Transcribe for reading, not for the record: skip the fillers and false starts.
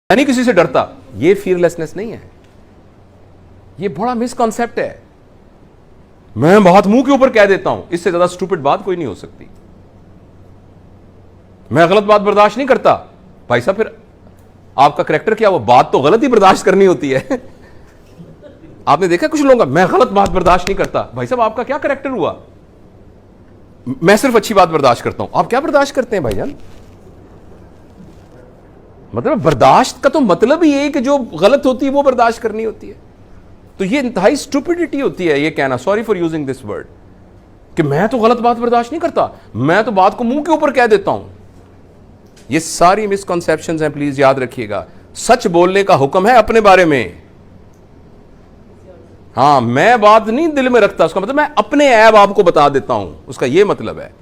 मैं नहीं किसी से डरता, ये फियरलेसनेस नहीं है, ये बड़ा मिसकॉन्सेप्ट है। मैं बात मुंह के ऊपर कह देता हूं, इससे ज्यादा स्टूपिड बात कोई नहीं हो सकती। मैं गलत बात बर्दाश्त नहीं करता, भाई साहब फिर आपका करैक्टर क्या, वो बात तो गलत ही बर्दाश्त करनी होती है। आपने देखा कुछ लोगों का, मैं गलत बात बर्दाश्त नहीं करता, भाई साहब आपका क्या करैक्टर हुआ? मैं सिर्फ अच्छी बात बर्दाश्त करता हूं, आप क्या बर्दाश्त करते हैं भाईजान? मतलब बर्दाश्त का तो मतलब ही है कि जो गलत होती है वो बर्दाश्त करनी होती है। तो ये इंतहाई स्टूपिडिटी होती है ये कहना, sorry for using this word, कि मैं तो गलत बात बर्दाश्त नहीं करता, मैं तो बात को मुंह के ऊपर कह देता हूं। ये सारी मिसकंसेप्शंस हैं, प्लीज याद रखिएगा। सच बोलने का हुक्म है अपने बारे में। हाँ, मैं बात नहीं दिल में रखता, उसका मतलब मैं अपने ऐब आपको बता देता हूं, उसका यह मतलब है।